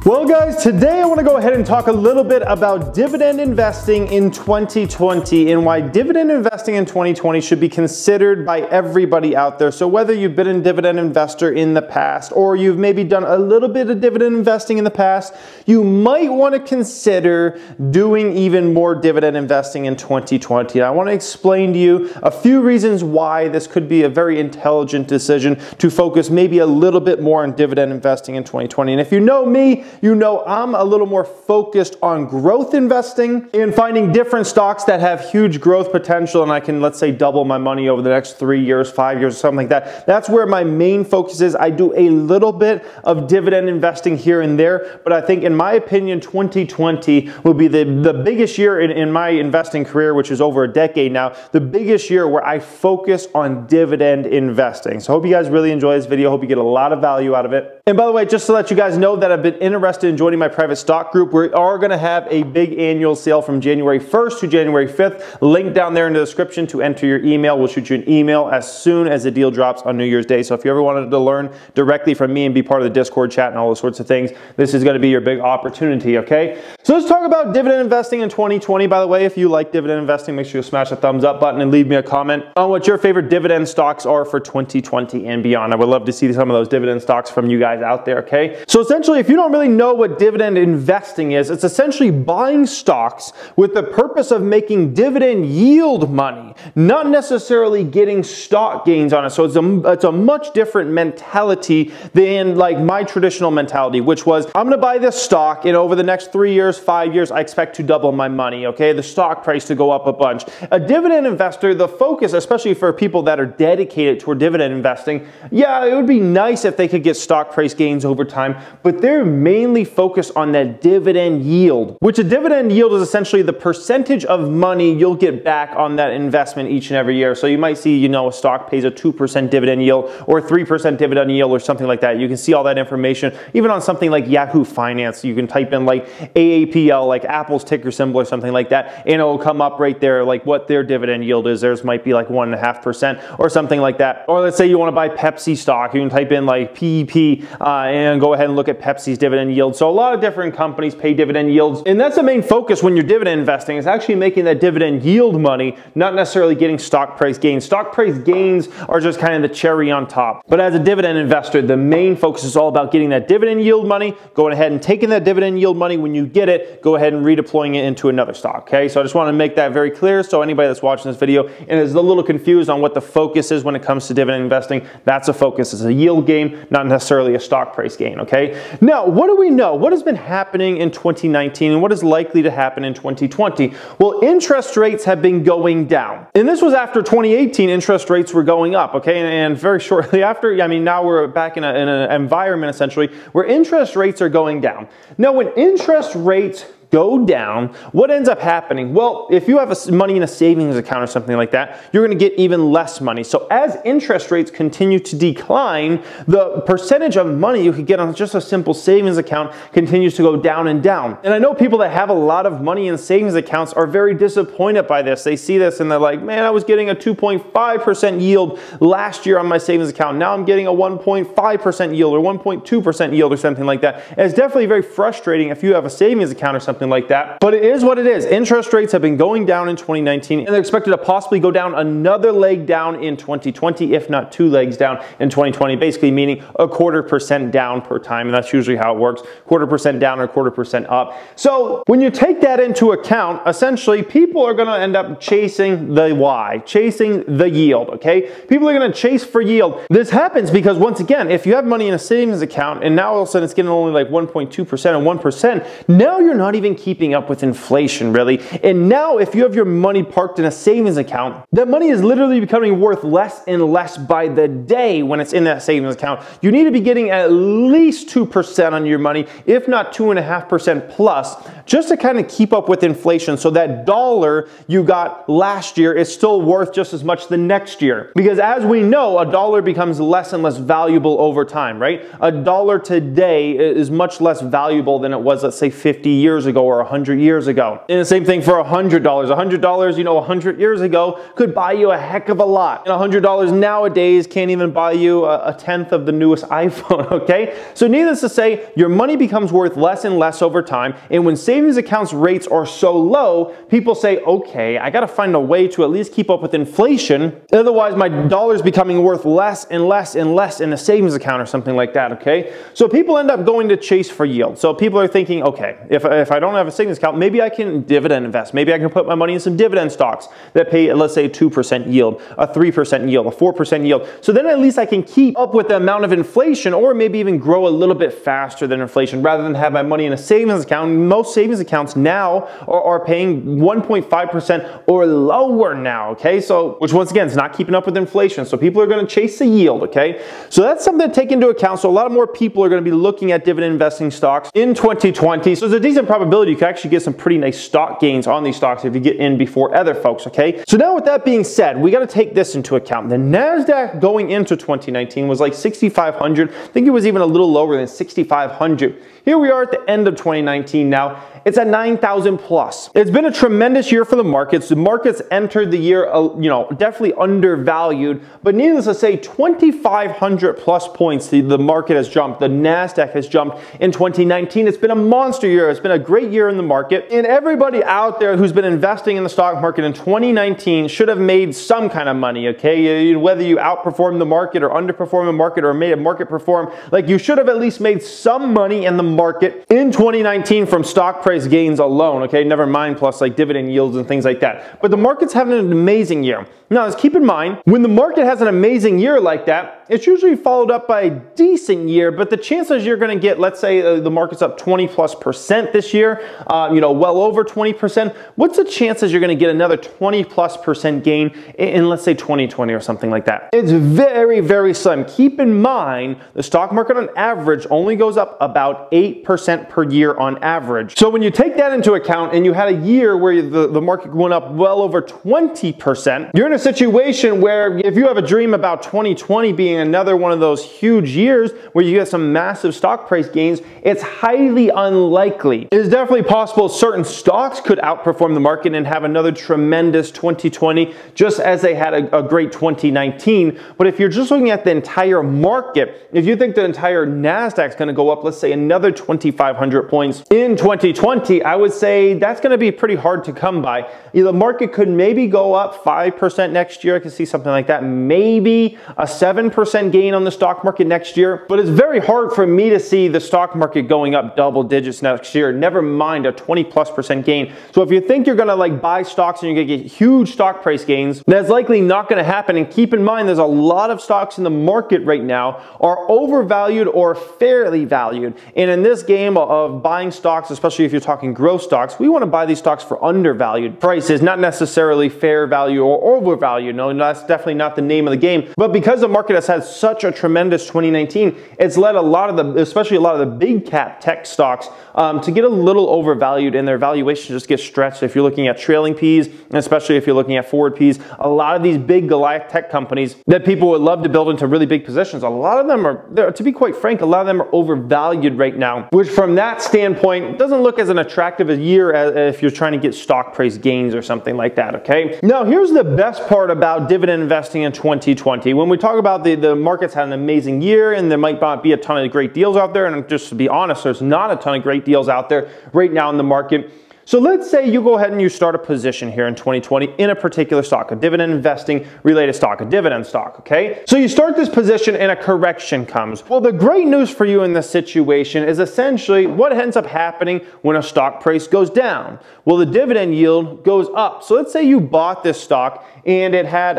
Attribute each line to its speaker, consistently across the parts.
Speaker 1: Well guys, today I want to go ahead and talk a little bit about dividend investing in 2020 and why dividend investing in 2020 should be considered by everybody out there. So whether you've been a dividend investor in the past or you've maybe done a little bit of dividend investing in the past, you might want to consider doing even more dividend investing in 2020. I want to explain to you a few reasons why this could be a very intelligent decision to focus maybe a little bit more on dividend investing in 2020. And if you know me, you know I'm a little more focused on growth investing and finding different stocks that have huge growth potential and I can, let's say, double my money over the next 3 years, 5 years, or something like that. That's where my main focus is. I do a little bit of dividend investing here and there, but I think in my opinion, 2020 will be the biggest year in my investing career, which is over a decade now, the biggest year where I focus on dividend investing. So I hope you guys really enjoy this video. I hope you get a lot of value out of it. And by the way, just to let you guys know that I've been interested in joining my private stock group, we are going to have a big annual sale from January 1st to January 5th. Link down there in the description to enter your email. We'll shoot you an email as soon as the deal drops on New Year's Day. So if you ever wanted to learn directly from me and be part of the Discord chat and all those sorts of things, this is going to be your big opportunity, okay? So let's talk about dividend investing in 2020. By the way, if you like dividend investing, make sure you smash the thumbs up button and leave me a comment on what your favorite dividend stocks are for 2020 and beyond. I would love to see some of those dividend stocks from you guys out there, okay? So essentially, if you don't really know what dividend investing is, it's essentially buying stocks with the purpose of making dividend yield money, not necessarily getting stock gains on it. So it's a much different mentality than like my traditional mentality, which was I'm going to buy this stock and over the next 3 years, 5 years, I expect to double my money, okay? The stock price to go up a bunch. A dividend investor, the focus, especially for people that are dedicated toward dividend investing, yeah, it would be nice if they could get stock price gains over time, but they're mainly focused on that dividend yield, which a dividend yield is essentially the percentage of money you'll get back on that investment each and every year. So you might see, a stock pays a 2% dividend yield or 3% dividend yield or something like that. You can see all that information, even on something like Yahoo Finance. You can type in like AAPL, like Apple's ticker symbol or something like that, and it'll come up right there, like what their dividend yield is. Theirs might be like 1.5% or something like that. Or let's say you want to buy Pepsi stock. You can type in like PEP and go ahead and look at Pepsi's dividend yield. So a lot of different companies pay dividend yields, and that's the main focus when you're dividend investing, is actually making that dividend yield money, not necessarily getting stock price gains. Stock price gains are just kind of the cherry on top. But as a dividend investor, the main focus is all about getting that dividend yield money, going ahead and taking that dividend yield money. When you get it, go ahead and redeploying it into another stock, okay? So I just want to make that very clear, so anybody that's watching this video and is a little confused on what the focus is when it comes to dividend investing, that's a focus. It's a yield game, not necessarily a stock price gain, okay? Now, what do we know? What has been happening in 2019 and what is likely to happen in 2020? Well, interest rates have been going down. And this was after 2018, interest rates were going up, okay? And very shortly after, now we're back in an environment essentially where interest rates are going down. Now, when interest rates go down, what ends up happening? Well, if you have money in a savings account or something like that, you're going to get even less money. So as interest rates continue to decline, the percentage of money you could get on just a simple savings account continues to go down and down. And I know people that have a lot of money in savings accounts are very disappointed by this. They see this and they're like, man, I was getting a 2.5% yield last year on my savings account. Now I'm getting a 1.5% yield or 1.2% yield or something like that. And it's definitely very frustrating if you have a savings account or something like that, but it is what it is. Interest rates have been going down in 2019 and they're expected to possibly go down another leg down in 2020, if not 2 legs down in 2020, basically meaning a 0.25% down per time, and that's usually how it works, 0.25% down or 0.25% up. So when you take that into account, essentially people are going to end up chasing the Y, chasing the yield, okay? People are going to chase for yield. This happens because once again, if you have money in a savings account and now all of a sudden it's getting only like 1.2% and 1%, now you're not even keeping up with inflation, really. And now if you have your money parked in a savings account, that money is literally becoming worth less and less by the day when it's in that savings account. You need to be getting at least 2% on your money, if not 2.5% plus, just to kind of keep up with inflation. So that dollar you got last year is still worth just as much the next year. Because as we know, a dollar becomes less and less valuable over time, right? A dollar today is much less valuable than it was, let's say, 50 years ago. ago or 100 years ago. And the same thing for $100. $100, you know, 100 years ago could buy you a heck of a lot. And $100 nowadays can't even buy you a tenth of the newest iPhone, okay? So needless to say, your money becomes worth less and less over time. And when savings accounts rates are so low, people say, okay, I gotta find a way to at least keep up with inflation. Otherwise, my dollar's becoming worth less and less and less in a savings account or something like that, okay? So people end up going to chase for yield. So people are thinking, okay, if I don't have a savings account, maybe I can dividend invest. Maybe I can put my money in some dividend stocks that pay, let's say, 2% yield, a 3% yield, a 4% yield. So then at least I can keep up with the amount of inflation, or maybe even grow a little bit faster than inflation rather than have my money in a savings account. Most savings accounts now are paying 1.5% or lower now, okay? So, which once again, is not keeping up with inflation. So people are going to chase the yield, okay? So that's something to take into account. So a lot of more people are going to be looking at dividend investing stocks in 2020. So there's a decent probability you can actually get some pretty nice stock gains on these stocks if you get in before other folks, okay? So now with that being said, we got to take this into account. The NASDAQ going into 2019 was like 6,500. I think it was even a little lower than 6,500. Here we are at the end of 2019 now. It's at 9,000 plus. It's been a tremendous year for the markets. The markets entered the year, you know, definitely undervalued, but needless to say, 2,500 plus points the market has jumped. The NASDAQ has jumped in 2019. It's been a monster year. It's been a great year in the market. And everybody out there who's been investing in the stock market in 2019 should have made some kind of money, okay? Whether you outperformed the market or underperformed the market or made a market perform, like you should have at least made some money in the market in 2019 from stock price gains alone, okay? Never mind plus like dividend yields and things like that. But the market's having an amazing year. Now, let's keep in mind, when the market has an amazing year like that, it's usually followed up by a decent year, but the chances you're going to get, let's say the market's up 20+% this year, you know, well over 20%, what's the chances you're going to get another 20+% gain in, let's say, 2020 or something like that? It's very, very slim. Keep in mind, the stock market on average only goes up about 8% per year on average. So when you take that into account and you had a year where the market went up well over 20%, you're in a situation where if you have a dream about 2020 being another one of those huge years where you get some massive stock price gains, it's highly unlikely. It is definitely possible certain stocks could outperform the market and have another tremendous 2020, just as they had a great 2019. But if you're just looking at the entire market, if you think the entire NASDAQ is going to go up, let's say another 2,500 points in 2020, I would say that's going to be pretty hard to come by. The market could maybe go up 5% next year. I can see something like that. Maybe a 7% gain on the stock market next year. But it's very hard for me to see the stock market going up double digits next year, never mind a 20+% gain. So if you think you're going to like buy stocks and you're going to get huge stock price gains, that's likely not going to happen. And keep in mind, there's a lot of stocks in the market right now are overvalued or fairly valued. And in this game of buying stocks, especially if you're talking growth stocks, we want to buy these stocks for undervalued prices, not necessarily fair value or overvalued. No, that's definitely not the name of the game. But because the market has had such a tremendous 2019, it's led a lot of the, especially a lot of the big cap tech stocks to get a little overvalued, and their valuation just gets stretched. If you're looking at trailing Ps, and especially if you're looking at forward Ps, a lot of these big Goliath tech companies that people would love to build into really big positions, a lot of them are, to be quite frank, a lot of them are overvalued right now, which from that standpoint doesn't look as an attractive a year as if you're trying to get stock price gains or something like that, okay? Now, here's the best part about dividend investing in 2020. When we talk about the markets had an amazing year and there might not be a ton of great deals out there, and just to be honest, there's not a ton of great deals out there right now in the market. So let's say you go ahead and you start a position here in 2020 in a particular stock, a dividend investing related stock, a dividend stock, okay? So you start this position and a correction comes. Well, the great news for you in this situation is essentially what ends up happening when a stock price goes down. Well, the dividend yield goes up. So let's say you bought this stock and it had,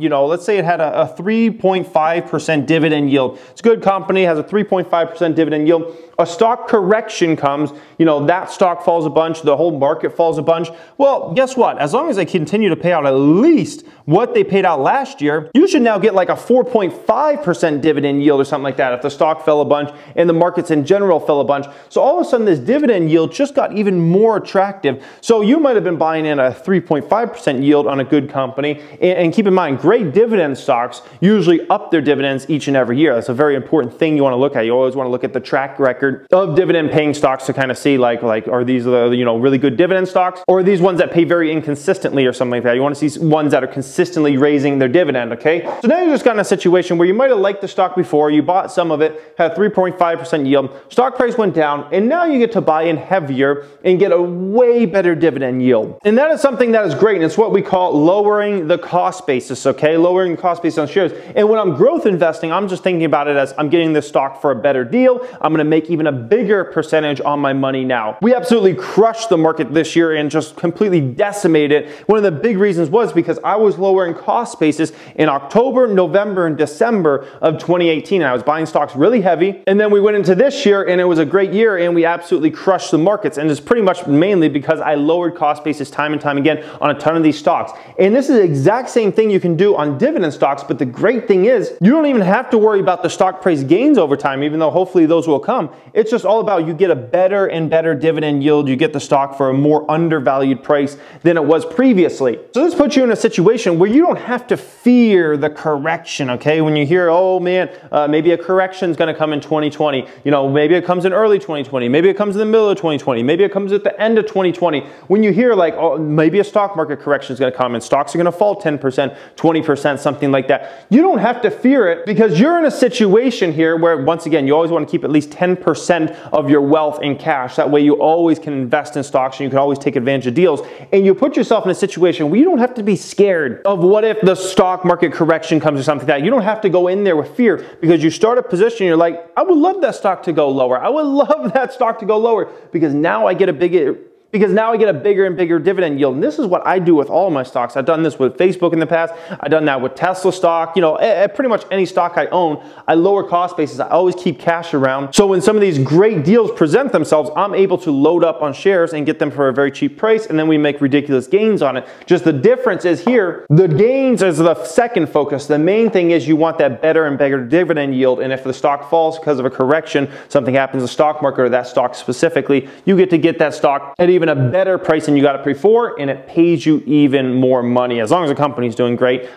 Speaker 1: you know, let's say it had a 3.5% dividend yield. It's a good company, has a 3.5% dividend yield. A stock correction comes, you know, that stock falls a bunch, the whole market falls a bunch. Well, guess what? As long as they continue to pay out at least what they paid out last year, you should now get like a 4.5% dividend yield or something like that if the stock fell a bunch and the markets in general fell a bunch. So all of a sudden this dividend yield just got even more attractive. So you might have been buying in a 3.5% yield on a good company. And keep in mind, great dividend stocks usually up their dividends each and every year. That's a very important thing you want to look at. You always want to look at the track record record of dividend paying stocks to kind of see like are these really good dividend stocks, or are these ones that pay very inconsistently or something like that. You want to see ones that are consistently raising their dividend, okay? So now you just got in a situation where you might have liked the stock before, you bought some of it, had 3.5% yield, stock price went down, and now you get to buy in heavier and get a way better dividend yield. And that is something that is great, and it's what we call lowering the cost basis, okay? Lowering the cost basis on shares. And when I'm growth investing, I'm just thinking about it as I'm getting this stock for a better deal. I'm gonna make even a bigger percentage on my money now. We absolutely crushed the market this year and just completely decimated it. One of the big reasons was because I was lowering cost basis in October, November, and December of 2018. I was buying stocks really heavy, and then we went into this year and it was a great year and we absolutely crushed the markets, and it's pretty much mainly because I lowered cost basis time and time again on a ton of these stocks. And this is the exact same thing you can do on dividend stocks, but the great thing is you don't even have to worry about the stock price gains over time, even though hopefully those will come. It's just all about you get a better and better dividend yield. You get the stock for a more undervalued price than it was previously. So this puts you in a situation where you don't have to fear the correction, okay? When you hear, oh man, maybe a correction is going to come in 2020, maybe it comes in early 2020, maybe it comes in the middle of 2020, maybe it comes at the end of 2020. When you hear like, oh, maybe a stock market correction is going to come and stocks are going to fall 10%, 20%, something like that, you don't have to fear it, because you're in a situation here where, once again, you always want to keep at least 10% of your wealth in cash. That way you always can invest in stocks and you can always take advantage of deals. And you put yourself in a situation where you don't have to be scared of what if the stock market correction comes or something like that. You don't have to go in there with fear, because you start a position, you're like, I would love that stock to go lower. I would love that stock to go lower, because now I get a bigger and bigger dividend yield. And this is what I do with all of my stocks. I've done this with Facebook in the past. I've done that with Tesla stock. Pretty much any stock I own, I lower cost basis. I always keep cash around. So when some of these great deals present themselves, I'm able to load up on shares and get them for a very cheap price, and then we make ridiculous gains on it. Just the difference is here, the gains is the second focus. The main thing is you want that better and bigger dividend yield, and if the stock falls because of a correction, something happens to the stock market or that stock specifically, you get to get that stock at even a better price than you got it before, and it pays you even more money. As long as the company's doing great,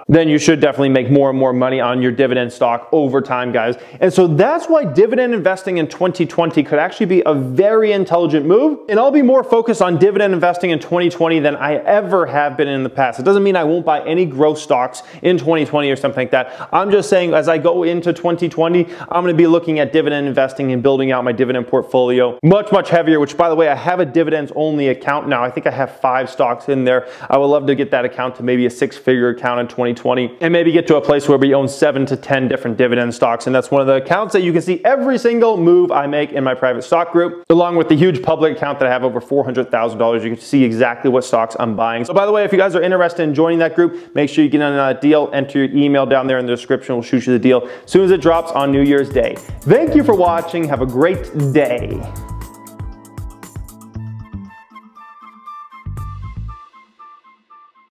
Speaker 1: then you should definitely make more and more money on your dividend stock over time, guys. And so that's why dividend investing in 2020 could actually be a very intelligent move. And I'll be more focused on dividend investing in 2020 than I ever have been in the past. It doesn't mean I won't buy any growth stocks in 2020 or something like that. I'm just saying, as I go into 2020, I'm going to be looking at dividend investing and building out my dividend portfolio much, much heavier, which, by the way, I have a dividends only account now. I think I have 5 stocks in there. I would love to get that account to maybe a 6-figure account in 2020, and maybe get to a place where we own 7 to 10 different dividend stocks. And that's one of the accounts that you can see every single move I make in my private stock group, along with the huge public account that I have over $400,000. You can see exactly what stocks I'm buying. So by the way, if you guys are interested in joining that group, make sure you get on that deal. Enter your email down there in the description. We'll shoot you the deal as soon as it drops on New Year's Day. Thank you for watching. Have a great day.